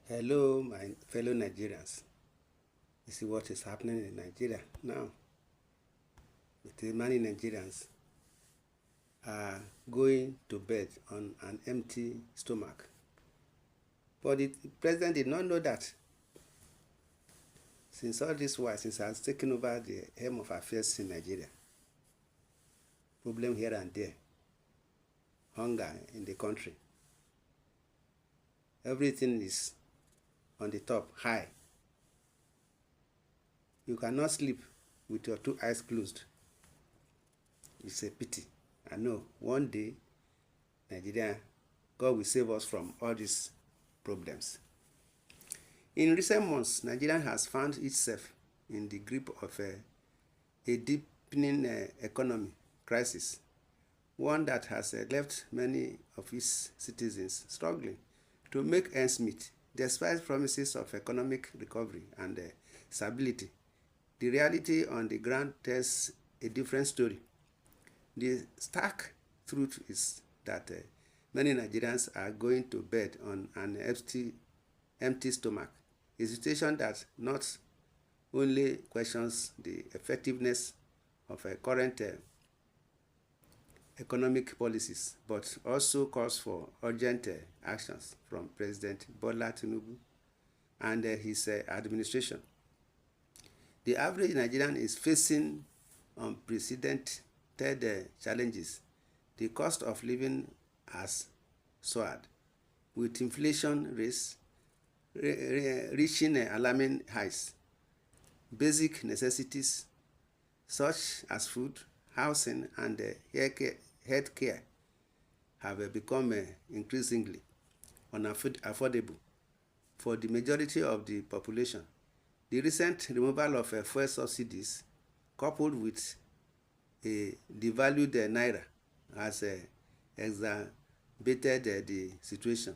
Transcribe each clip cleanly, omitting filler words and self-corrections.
Hello, my fellow Nigerians. You see what is happening in Nigeria now. The many Nigerians are going to bed on an empty stomach. But the president did not know that. Since all this while, since he has taken over the helm of affairs in Nigeria, problem here and there, hunger in the country, everything is on the top, high. You cannot sleep with your two eyes closed. It's a pity. I know one day, Nigeria, God will save us from all these problems. In recent months, Nigeria has found itself in the grip of a deepening economy crisis, one that has left many of its citizens struggling to make ends meet, despite promises of economic recovery and stability. The reality on the ground tells a different story. The stark truth is that many Nigerians are going to bed on an empty stomach, a situation that not only questions the effectiveness of current economic policies, but also calls for urgent actions from President Bola Tinubu and his administration. The average Nigerian is facing unprecedented challenges. The cost of living has soared, with inflation rates reaching alarming highs. Basic necessities such as food, housing, and health care have become increasingly unaffordable for the majority of the population. The recent removal of fuel subsidies, coupled with a devalued naira, has exacerbated the situation,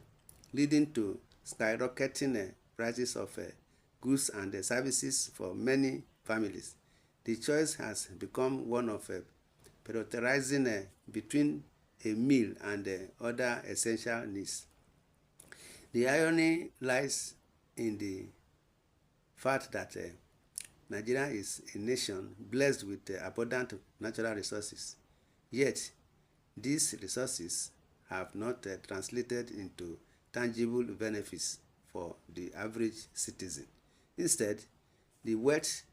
leading to skyrocketing prices of goods and services for many families. The choice has become one of prioritizing between a meal and other essential needs. The irony lies in the fact that Nigeria is a nation blessed with abundant natural resources. Yet, these resources have not translated into tangible benefits for the average citizen. Instead, the wealth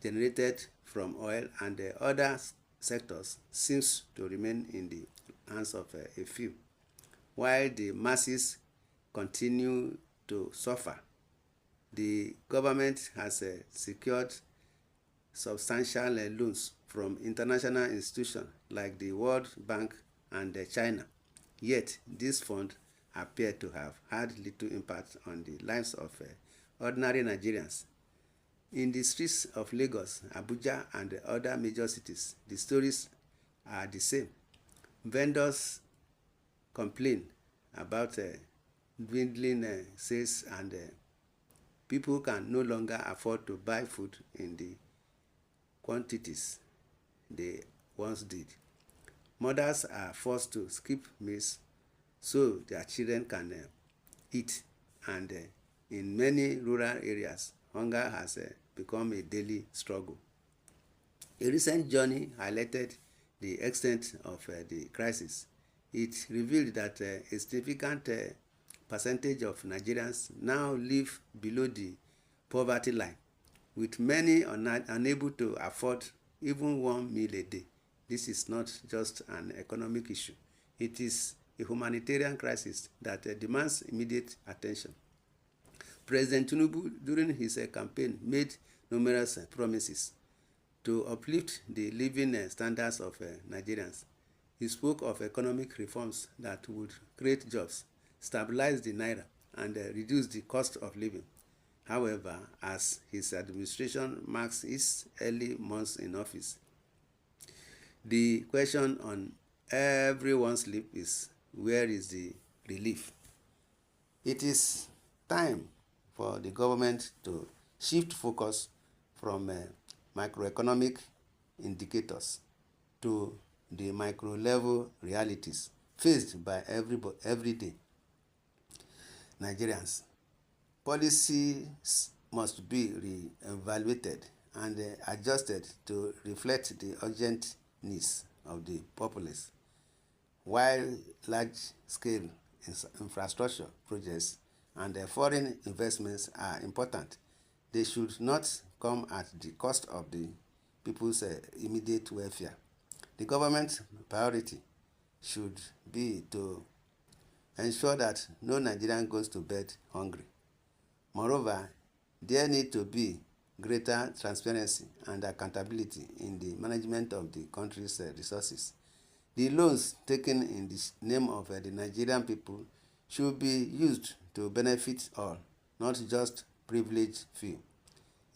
generated from oil and other sectors seems to remain in the hands of a few, while the masses continue to suffer. The government has secured substantial loans from international institutions like the World Bank and China. Yet, these funds appear to have had little impact on the lives of ordinary Nigerians. In the streets of Lagos, Abuja, and other major cities, the stories are the same. Vendors complain about dwindling sales, and people can no longer afford to buy food in the quantities they once did. Mothers are forced to skip meals so their children can eat, and in many rural areas, hunger has become a daily struggle. A recent journey highlighted the extent of the crisis. It revealed that a significant percentage of Nigerians now live below the poverty line, with many unable to afford even one meal a day. This is not just an economic issue. It is a humanitarian crisis that demands immediate attention. President Tinubu, during his campaign, made numerous promises to uplift the living standards of Nigerians. He spoke of economic reforms that would create jobs, stabilize the naira, and reduce the cost of living. However, as his administration marks its early months in office, the question on everyone's lips is, where is the relief? It is time for the government to shift focus from macroeconomic indicators to the micro level realities faced by everyday Nigerians. policies must be re-evaluated and adjusted to reflect the urgent needs of the populace. While large-scale infrastructure projects and foreign investments are important, they should not come at the cost of the people's immediate welfare. The government's priority should be to ensure that no Nigerian goes to bed hungry. Moreover, there need to be greater transparency and accountability in the management of the country's resources. The loans taken in the name of the Nigerian people should be used to benefit all, not just privileged few.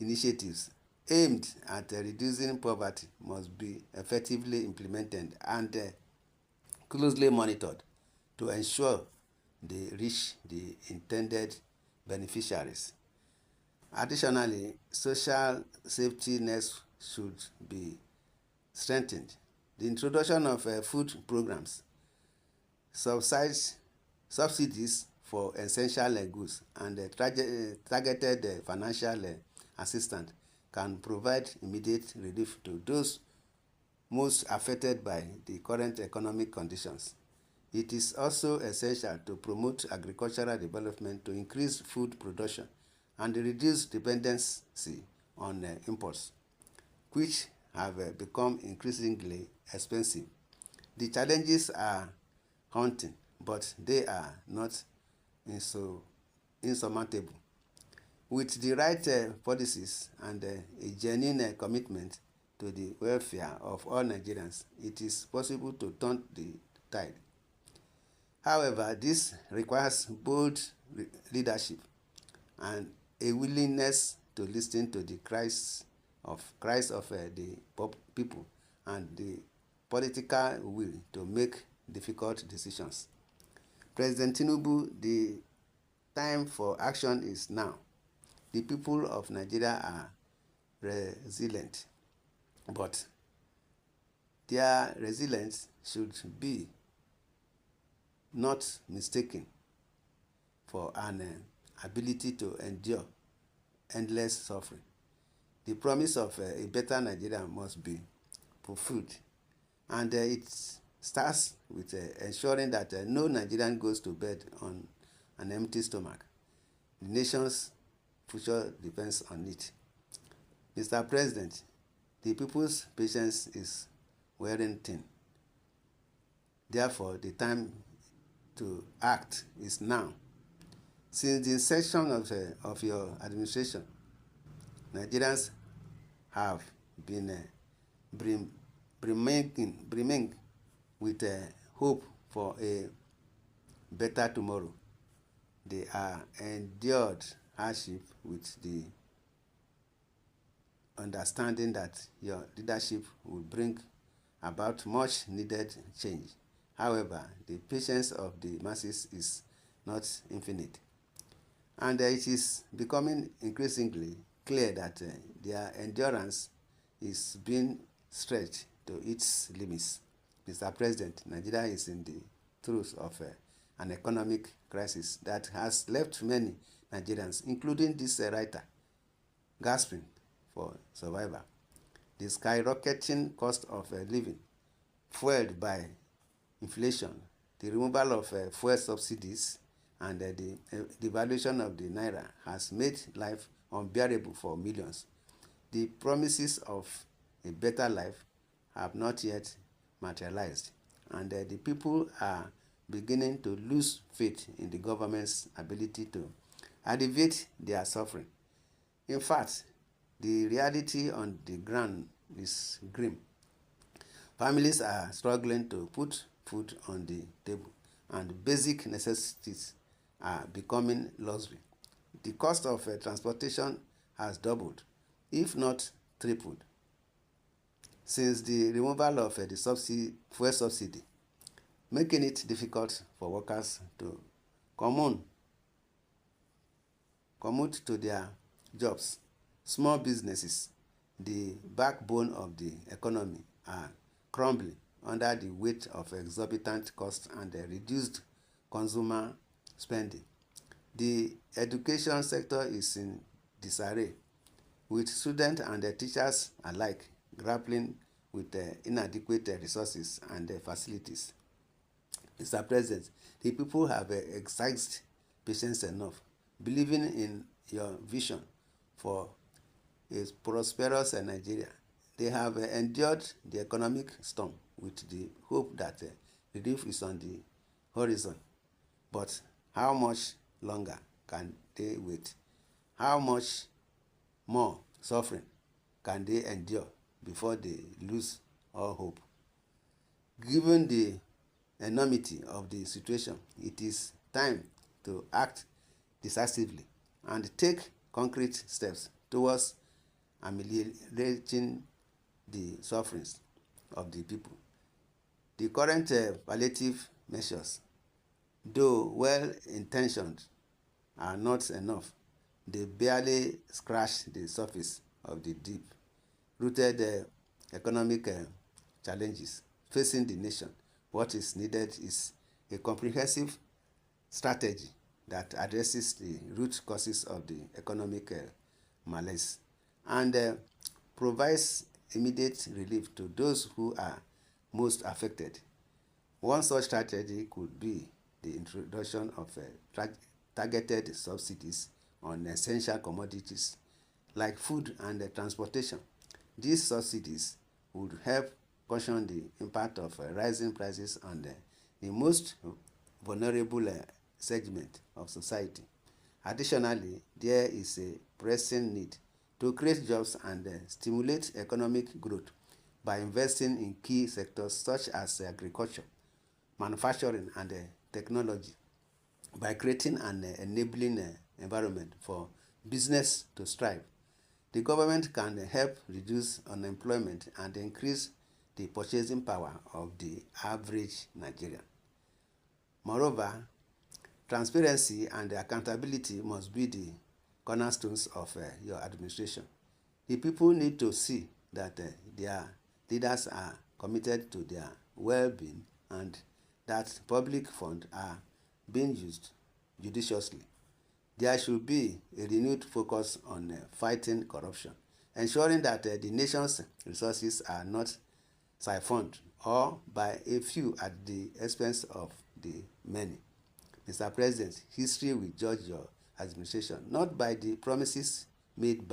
Initiatives aimed at reducing poverty must be effectively implemented and closely monitored to ensure they reach the intended beneficiaries. Additionally, social safety nets should be strengthened. The introduction of food programs, subsidies for essential goods, and targeted financial assistance can provide immediate relief to those most affected by the current economic conditions. It is also essential to promote agricultural development to increase food production and reduce dependency on imports, which have become increasingly expensive. The challenges are haunting, but they are not insurmountable. With the right policies and a genuine commitment to the welfare of all Nigerians, it is possible to turn the tide. However, this requires bold leadership and a willingness to listen to the cries of the people and the political will to make difficult decisions. President Tinubu, the time for action is now. The people of Nigeria are resilient, but their resilience should be not mistaken for an ability to endure endless suffering. The promise of a better Nigeria must be fulfilled, and it starts with ensuring that no Nigerian goes to bed on an empty stomach. The nation's future depends on it. Mr. President, the people's patience is wearing thin. Therefore, the time to act is now. Since the inception of your administration, Nigerians have been brimming with hope for a better tomorrow. They are endured hardship with the understanding that your leadership will bring about much needed change. However, the patience of the masses is not infinite, and it is becoming increasingly clear that their endurance is being stretched to its limits. Mr. President, Nigeria is in the throes of an economic crisis that has left many Nigerians, including this writer, gasping for survival. The skyrocketing cost of living, fueled by inflation, the removal of fuel subsidies, and the devaluation of the naira has made life unbearable for millions. The promises of a better life have not yet materialized, and the people are beginning to lose faith in the government's ability to alleviate their suffering. In fact, the reality on the ground is grim. Families are struggling to put food on the table, and basic necessities are becoming luxury. The cost of transportation has doubled, if not tripled, since the removal of the fuel subsidy, making it difficult for workers to commute to their jobs. Small businesses, the backbone of the economy, are crumbling under the weight of exorbitant costs and reduced consumer spending. The education sector is in disarray, with students and teachers alike grappling with inadequate resources and facilities. Mr. President, the people have exercised patience enough, believing in your vision for a prosperous Nigeria. They have endured the economic storm with the hope that relief is on the horizon. But how much longer can they wait? How much more suffering can they endure before they lose all hope? Given the enormity of the situation, it is time to act decisively and take concrete steps towards ameliorating the sufferings of the people. The current palliative measures, though well-intentioned, are not enough. They barely scratch the surface of the deep-rooted economic challenges facing the nation. What is needed is a comprehensive strategy that addresses the root causes of the economic malaise and provides immediate relief to those who are most affected. One such strategy could be the introduction of targeted subsidies on essential commodities like food and transportation. These subsidies would help cushion the impact of rising prices on the most vulnerable segment of society. Additionally, there is a pressing need to create jobs and stimulate economic growth by investing in key sectors such as agriculture, manufacturing, and technology. By creating an enabling environment for business to strive, the government can help reduce unemployment and increase the purchasing power of the average Nigerian. Moreover, transparency and accountability must be the cornerstones of your administration. The people need to see that their leaders are committed to their well-being and that public funds are being used judiciously. There should be a renewed focus on fighting corruption, ensuring that the nation's resources are not siphoned or by a few at the expense of the many. Mr. President, history will judge your administration not by the promises made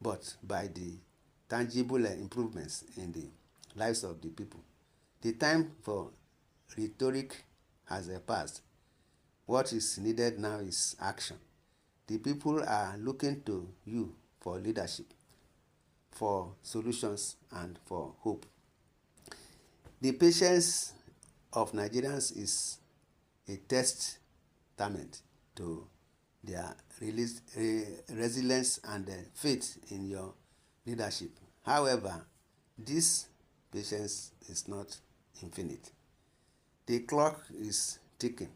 but by the tangible improvements in the lives of the people. The time for rhetoric has passed. What is needed now is action. The people are looking to you for leadership, for solutions, and for hope. The patience of Nigerians is a testament to their resilience and faith in your leadership. However, this patience is not infinite. The clock is ticking,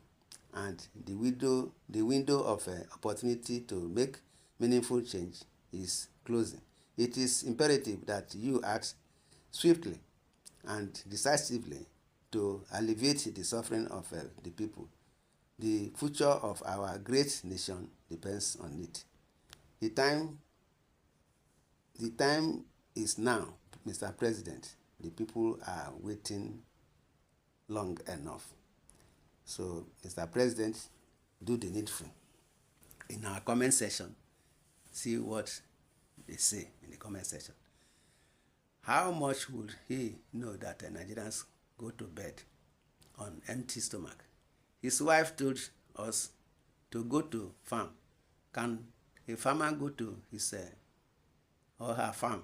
and the window of opportunity to make meaningful change is closing. It is imperative that you act swiftly and decisively to alleviate the suffering of the people. The future of our great nation depends on it. The time is now, Mr. President. The people are waiting long enough. So, Mr. President, do the needful. In our comment section, see what they say in the comment section. How much would he know that Nigerians go to bed on empty stomach? His wife told us to go to farm. Can a farmer go to his or her farm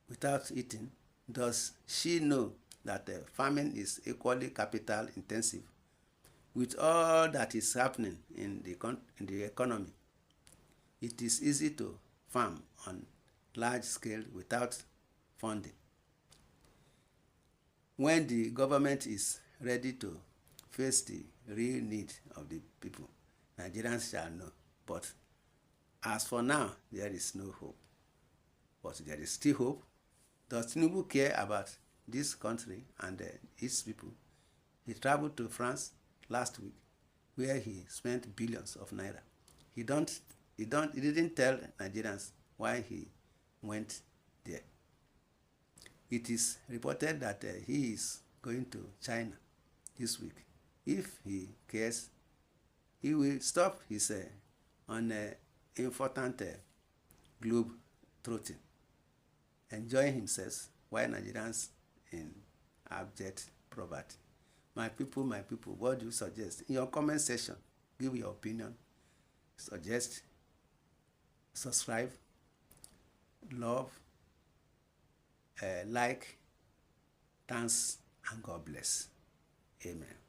without eating? Does she know that farming is equally capital intensive? With all that is happening in the economy, it is easy to farm on large scale without funding. When the government is ready to face the real need of the people, Nigerians shall know. But as for now, there is no hope. But there is still hope. Does Tinubu care about this country and its people? He traveled to France last week where he spent billions of naira. He didn't tell Nigerians why he went there. It is reported that he is going to China this week. If he cares, he will stop his important globe trotting, enjoying himself while Nigerians in abject poverty. My people, what do you suggest? In your comment section, give your opinion, suggest, subscribe, love, like. Thanks and God bless. Amen.